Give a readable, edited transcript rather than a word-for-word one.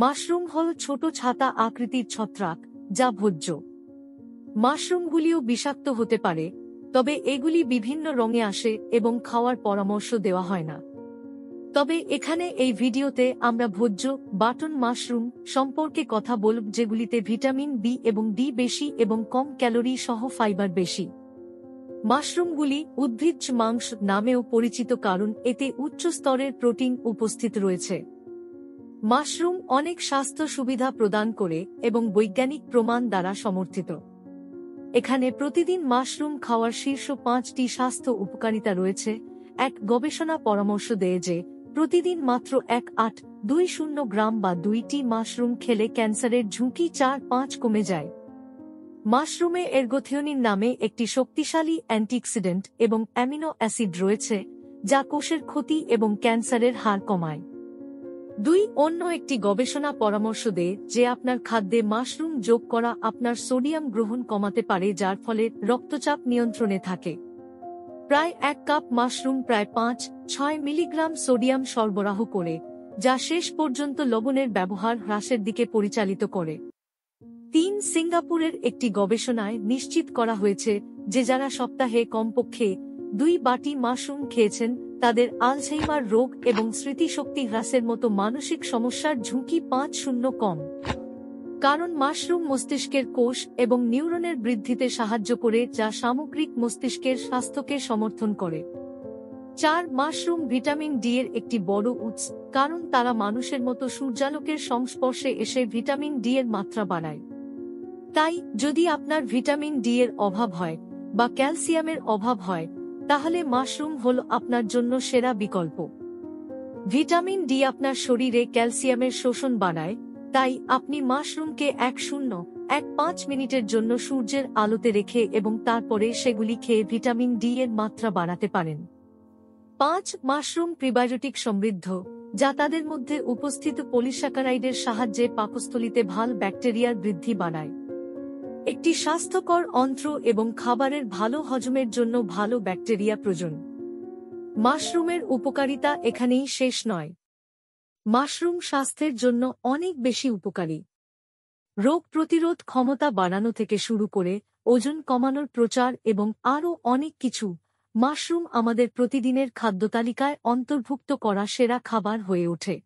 Mushroom হল ছোট ছাতা আকৃতির ছত্রাক যা ভোজ্য। মাশরুমগুলিও বিষাক্ত হতে পারে, তবে এগুলি বিভিন্ন রঙে আসে এবং খাওয়ার পরামর্শ দেওয়া হয় না। তবে এখানে এই ভিডিওতে আমরা ভোজ্য বাটন মাশরুম সম্পর্কে কথা বলব, যেগুলিতে ভিটামিন বি এবং ডি বেশি এবং কম ক্যালোরি সহ ফাইবার বেশি। মাশরুমগুলি উদ্ভিজ্জ মাংস নামেও পরিচিত কারণ এতে উচ্চ স্তরের প্রোটিন উপস্থিত রয়েছে। মাশরুম অনেক স্বাস্থ্য সুবিধা প্রদান করে এবং বৈজ্ঞানিক প্রমাণ দ্বারা সমর্থিত। এখানে প্রতিদিন মাশরুম খাওয়ার শীর্ষ 5টি স্বাস্থ্য উপকারিতা রয়েছে। এক গবেষণা পরামর্শ দেয় যে প্রতিদিন মাত্র 1.820 গ্রাম বা 2টি মাশরুম খেলে ক্যান্সারের ঝুঁকি 4-5 কমে যায়। মাশরুমে এর্গোথিওনিন নামে একটি শক্তিশালী অ্যান্টিঅক্সিডেন্ট এবং অ্যামিনো অ্যাসিড রয়েছে, যা কোষের ক্ষতি এবং ক্যান্সারের হার কমায়। অন্য একটি গবেষণা পরামর্শ দেয় যে আপনার খাদ্যে মাশরুম যোগ করা আপনার সোডিয়াম গ্রহণ কমাতে পারে, যার ফলে রক্তচাপ নিয়ন্ত্রণে থাকে। প্রায় 1 কাপ মাশরুম প্রায় 5-6 মিলিগ্রাম সোডিয়াম সরবরাহ করে, যা শেষ পর্যন্ত লবণের ব্যবহার হ্রাসের দিকে পরিচালিত করে। সিঙ্গাপুরের একটি গবেষণায় নিশ্চিত করা হয়েছে যে যারা সপ্তাহে কমপক্ষে 2 বাটি মাশরুম খেয়েছেন তাদের আলঝেইমার রোগ এবং স্মৃতিশক্তি হ্রাসের মতো মানসিক সমস্যার ঝুঁকি 5 কম। কারণ মাশরুম মস্তিষ্কের কোষ এবং নিউরনের বৃদ্ধিতে সাহায্য করে, যা সামগ্রিক মস্তিষ্কের স্বাস্থ্যকে সমর্থন করে। মাশরুম ভিটামিন ডি এর একটি বড় উৎস, কারণ তারা মানুষের মতো সূর্যালোকের সংস্পর্শে এসে ভিটামিন ডি এর মাত্রা বাড়ায়। তাই যদি আপনার ভিটামিন ডি এর অভাব হয় বা ক্যালসিয়ামের অভাব হয়, তাহলে মাশরুম হল আপনার জন্য সেরা বিকল্প। ভিটামিন ডি আপনার শরীরে ক্যালসিয়ামের শোষণ বাড়ায়, তাই আপনি মাশরুমকে 1-5 মিনিটের জন্য সূর্যের আলোতে রেখে এবং তারপরে সেগুলি খেয়ে ভিটামিন ডি এর মাত্রা বাড়াতে পারেন। মাশরুম প্রিবায়োটিক সমৃদ্ধ, যা তাদের মধ্যে উপস্থিত পলিস্যাকারাইডের সাহায্যে পাকস্থলীতে ভাল ব্যাকটেরিয়ার বৃদ্ধি বাড়ায়। একটি স্বাস্থ্যকর অন্ত্র এবং খাবারের ভালো হজমের জন্য ভালো ব্যাকটেরিয়া প্রয়োজন। মাশরুমের উপকারিতা এখানেই শেষ নয়। মাশরুম স্বাস্থ্যের জন্য অনেক বেশি উপকারী। রোগ প্রতিরোধ ক্ষমতা বাড়ানো থেকে শুরু করে ওজন কমানোর প্রচার এবং আরও অনেক কিছু, মাশরুম আমাদের প্রতিদিনের খাদ্যতালিকায় অন্তর্ভুক্ত করা সেরা খাবার হয়ে ওঠে।